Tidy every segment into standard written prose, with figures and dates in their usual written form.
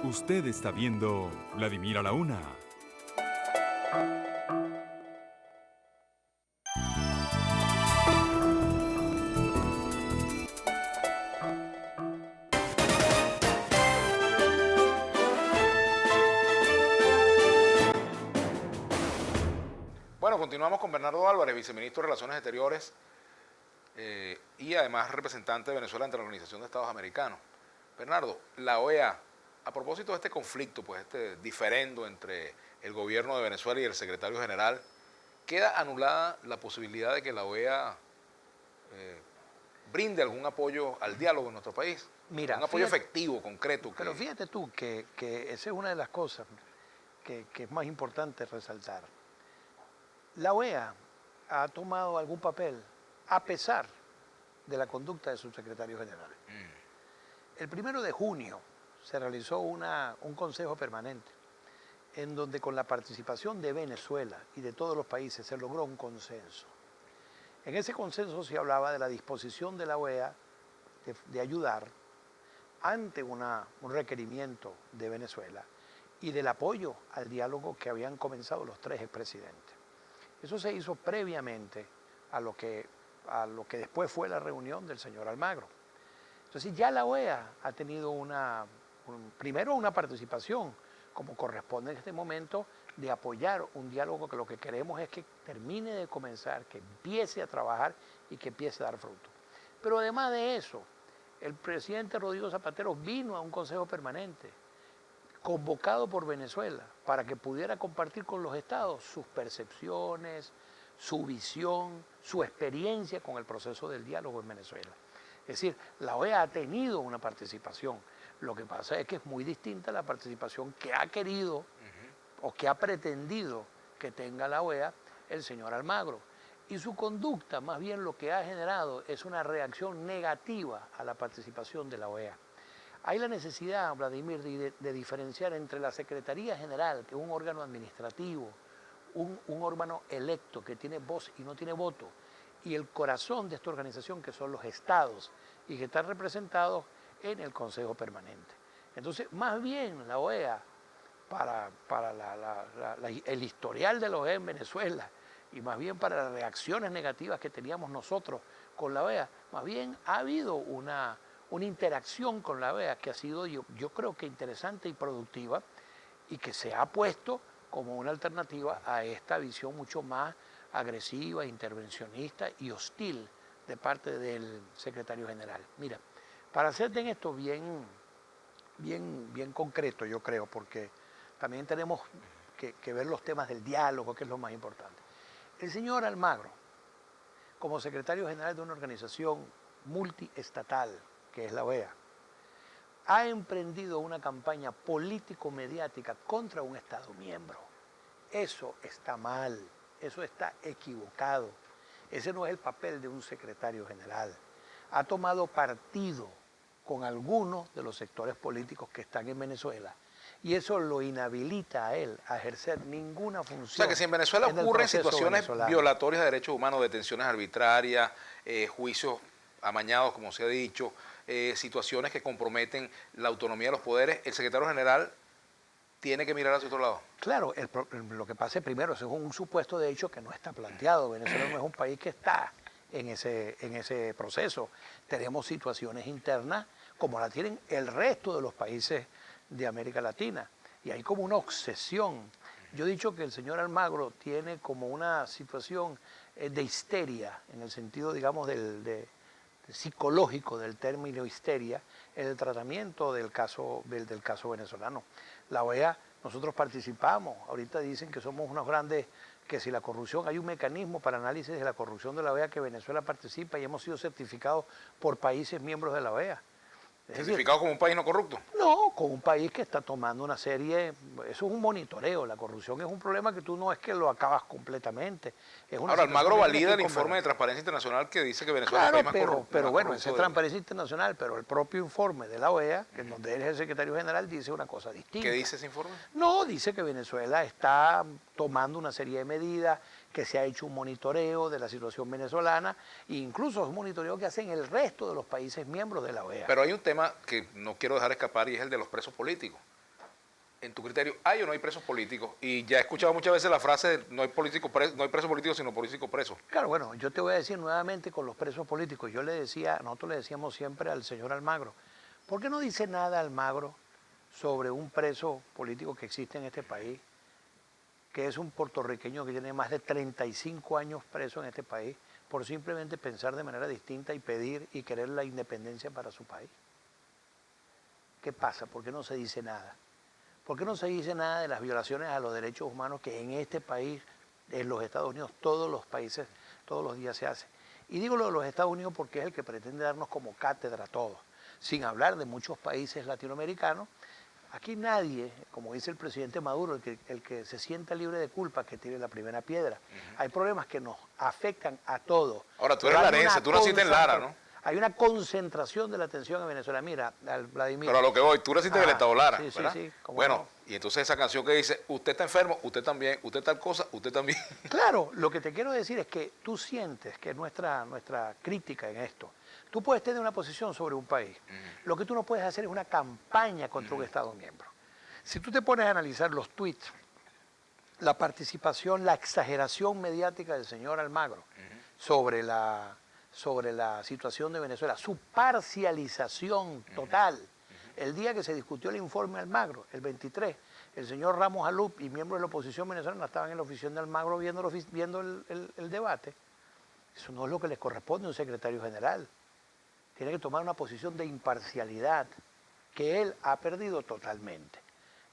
Usted está viendo Vladimir a la Una. Bueno, continuamos con Bernardo Álvarez, viceministro de Relaciones Exteriores y además representante de Venezuela ante la Organización de Estados Americanos. Bernardo, la OEA, a propósito de este conflicto, pues este diferendo entre el gobierno de Venezuela y el secretario general, ¿queda anulada la posibilidad de que la OEA brinde algún apoyo al diálogo en nuestro país? Mira, un apoyo fíjate, efectivo, concreto. pero fíjate tú que esa es una de las cosas que es más importante resaltar. La OEA ha tomado algún papel a pesar de la conducta de su secretario general. El 1 de junio se realizó un consejo permanente en donde con la participación de Venezuela y de todos los países se logró un consenso. En ese consenso se hablaba de la disposición de la OEA de ayudar ante un requerimiento de Venezuela y del apoyo al diálogo que habían comenzado los tres expresidentes. Eso se hizo previamente a lo que después fue la reunión del señor Almagro. Entonces ya la OEA ha tenido primero una participación, como corresponde en este momento, de apoyar un diálogo que lo que queremos es que termine de comenzar, que empiece a trabajar y que empiece a dar fruto. Pero además de eso, el presidente Rodrigo Zapatero vino a un consejo permanente convocado por Venezuela para que pudiera compartir con los estados sus percepciones, su visión, su experiencia con el proceso del diálogo en Venezuela. Es decir, la OEA ha tenido una participación. Lo que pasa es que es muy distinta a la participación que ha querido o que ha pretendido que tenga la OEA el señor Almagro. Y su conducta más bien lo que ha generado es una reacción negativa a la participación de la OEA. Hay la necesidad, Vladimir, de diferenciar entre la Secretaría General, que es un órgano administrativo, un órgano electo que tiene voz y no tiene voto, y el corazón de esta organización, que son los estados, y que están representados en el Consejo Permanente. Entonces, más bien la OEA, para el historial de la OEA en Venezuela, y más bien para las reacciones negativas que teníamos nosotros con la OEA, más bien ha habido una interacción con la OEA que ha sido yo creo que interesante y productiva y que se ha puesto como una alternativa a esta visión mucho más agresiva, intervencionista y hostil de parte del secretario general. Mira, para hacerte en esto bien concreto, yo creo, porque también tenemos que ver los temas del diálogo, que es lo más importante. El señor Almagro, como secretario general de una organización multiestatal, que es la OEA, ha emprendido una campaña político-mediática contra un Estado miembro. Eso está mal, eso está equivocado. Ese no es el papel de un secretario general. Ha tomado partido con algunos de los sectores políticos que están en Venezuela y eso lo inhabilita a él a ejercer ninguna función. O sea que si en Venezuela ocurren situaciones violatorias de derechos humanos, detenciones arbitrarias, juicios amañados, como se ha dicho, situaciones que comprometen la autonomía de los poderes, el secretario general tiene que mirar hacia otro lado. Claro, lo que pasa es primero, eso es un supuesto de hecho que no está planteado. Venezuela no es un país que está en ese proceso. Tenemos situaciones internas como la tienen el resto de los países de América Latina. Y hay como una obsesión. Yo he dicho que el señor Almagro tiene como una situación de histeria, en el sentido, digamos, psicológico del término histeria, en el tratamiento del caso venezolano. La OEA, nosotros participamos, ahorita dicen que somos unos grandes, que si la corrupción, hay un mecanismo para análisis de la corrupción de la OEA que Venezuela participa y hemos sido certificados por países miembros de la OEA. ¿Certificado como un país no corrupto? No, como un país que está tomando una serie, eso es un monitoreo, la corrupción es un problema que tú no es que lo acabas completamente. Es una Ahora, Almagro valida el informe de convertir. Transparencia Internacional que dice que Venezuela Claro, es el país más corrupto. pero bueno, ese es Transparencia Internacional, pero el propio informe de la OEA, en donde él es el secretario general, dice una cosa distinta. ¿Qué dice ese informe? No, dice que Venezuela está tomando una serie de medidas, que se ha hecho un monitoreo de la situación venezolana, e incluso es un monitoreo que hacen el resto de los países miembros de la OEA. Pero hay un tema que no quiero dejar escapar y es el de los presos políticos. en tu criterio, ¿hay o no hay presos políticos? Y ya he escuchado muchas veces la frase de no hay preso político, sino político preso. Claro, bueno, yo te voy a decir nuevamente con los presos políticos. Nosotros le decíamos siempre al señor Almagro, ¿por qué no dice nada Almagro sobre un preso político que existe en este país, que es un puertorriqueño que tiene más de 35 años preso en este país por simplemente pensar de manera distinta y pedir y querer la independencia para su país? ¿Qué pasa? ¿Por qué no se dice nada? ¿Por qué no se dice nada de las violaciones a los derechos humanos que en este país, en los Estados Unidos, todos los países, todos los días se hace? Y digo lo de los Estados Unidos porque es el que pretende darnos como cátedra a todos, sin hablar de muchos países latinoamericanos. Aquí nadie, como dice el presidente Maduro, el que se sienta libre de culpa, que tire la primera piedra. Hay problemas que nos afectan a todos. Ahora, tú eres larense, tú naciste en Lara, ¿no? Hay una concentración de la atención en Venezuela. Mira, Vladimir. Pero a lo que voy, tú naciste en el estado Lara, sí, ¿verdad? Sí, bueno, no. Y entonces esa canción que dice, usted está enfermo, usted también, usted tal cosa, usted también. Claro, lo que te quiero decir es que tú sientes que nuestra crítica en esto, tú puedes tener una posición sobre un país. Lo que tú no puedes hacer es una campaña contra un Estado miembro. Si tú te pones a analizar los tweets, la participación, la exageración mediática del señor Almagro sobre la situación de Venezuela, su parcialización total. El día que se discutió el informe Almagro, el 23, el señor Ramos Alup y miembros de la oposición venezolana estaban en la oficina de Almagro viendo el debate. Eso no es lo que les corresponde a un secretario general. Tiene que tomar una posición de imparcialidad que él ha perdido totalmente.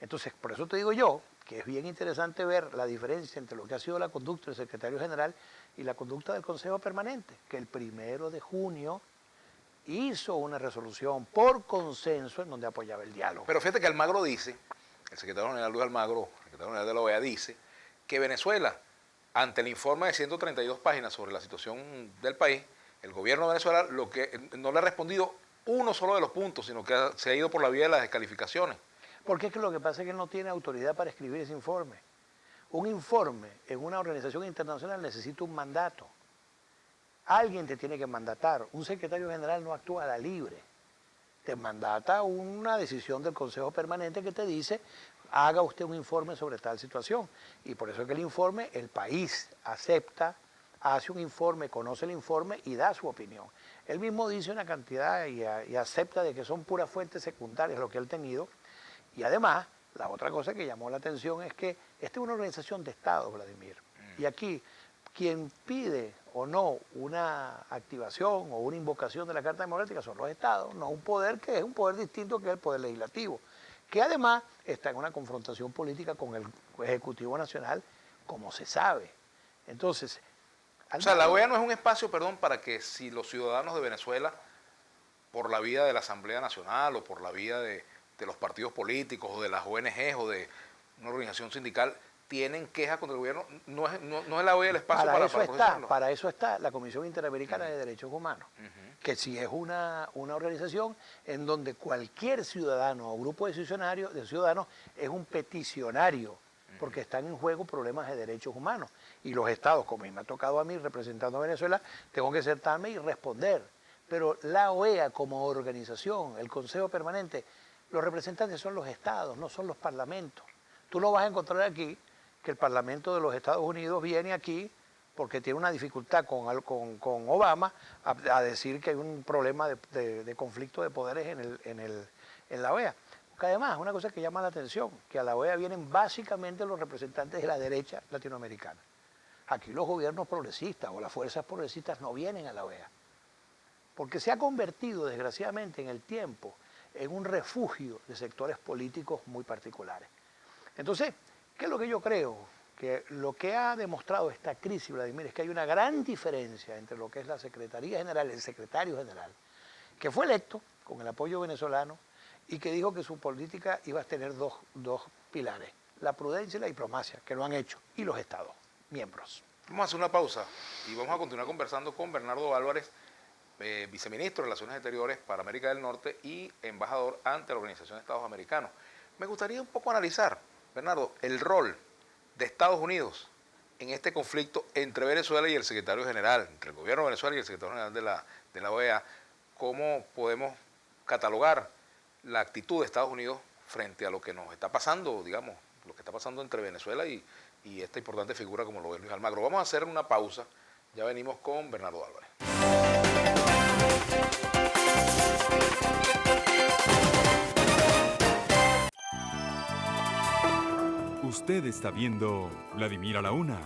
Entonces, por eso te digo yo que es bien interesante ver la diferencia entre lo que ha sido la conducta del secretario general y la conducta del Consejo Permanente, que el 1 de junio hizo una resolución por consenso en donde apoyaba el diálogo. Pero fíjate que Almagro dice, el secretario general Luis Almagro, el secretario general de la OEA, dice que Venezuela, ante el informe de 132 páginas sobre la situación del país, el gobierno de Venezuela no le ha respondido uno solo de los puntos, sino que se ha ido por la vía de las descalificaciones. Porque es que lo que pasa es que él no tiene autoridad para escribir ese informe. Un informe en una organización internacional necesita un mandato. Alguien te tiene que mandatar. Un secretario general no actúa a la libre. Te mandata una decisión del Consejo Permanente que te dice, haga usted un informe sobre tal situación. Y por eso es que el informe, el país acepta, hace un informe, conoce el informe y da su opinión. Él mismo dice una cantidad y acepta de que son puras fuentes secundarias lo que él ha tenido. Y además, la otra cosa que llamó la atención es que esta es una organización de Estado, Vladimir. Y aquí, quien pide o no una activación o una invocación de la Carta Democrática son los Estados, no un poder que es un poder distinto que es el poder legislativo, que además está en una confrontación política con el Ejecutivo Nacional, como se sabe. Entonces, o sea, la OEA no es un espacio, perdón, para que si los ciudadanos de Venezuela, por la vía de la Asamblea Nacional o por la vía de los partidos políticos o de las ONGs o de una organización sindical tienen quejas contra el gobierno, no es la OEA el espacio para procesarlo. Para eso está la Comisión Interamericana de Derechos Humanos, que sí es una organización en donde cualquier ciudadano o grupo de ciudadanos es un peticionario, porque están en juego problemas de derechos humanos. Y los estados, como me ha tocado a mí representando a Venezuela, tengo que sentarme y responder. Pero la OEA como organización, el Consejo Permanente, los representantes son los estados, no son los parlamentos. Tú no vas a encontrar aquí que el Parlamento de los Estados Unidos viene aquí porque tiene una dificultad con Obama a decir que hay un problema de conflicto de poderes en la OEA. Porque además, una cosa que llama la atención, que a la OEA vienen básicamente los representantes de la derecha latinoamericana. Aquí los gobiernos progresistas o las fuerzas progresistas no vienen a la OEA. Porque se ha convertido, desgraciadamente, en el tiempo en un refugio de sectores políticos muy particulares. Entonces, ¿qué es lo que yo creo? Que lo que ha demostrado esta crisis, Vladimir, es que hay una gran diferencia entre lo que es la Secretaría General, el secretario general, que fue electo con el apoyo venezolano y que dijo que su política iba a tener dos pilares, la prudencia y la diplomacia, que lo han hecho, y los estados, miembros. Vamos a hacer una pausa y vamos a continuar conversando con Bernardo Álvarez, viceministro de Relaciones Exteriores para América del Norte y embajador ante la Organización de Estados Americanos. Me gustaría un poco analizar, Bernardo, el rol de Estados Unidos en este conflicto entre Venezuela y el secretario general, entre el gobierno de Venezuela y el secretario general de la OEA. ¿Cómo podemos catalogar la actitud de Estados Unidos frente a lo que nos está pasando, digamos, lo que está pasando entre Venezuela y esta importante figura como lo es Luis Almagro. Vamos a hacer una pausa, ya venimos con Bernardo Álvarez. Usted está viendo Vladimir a la Una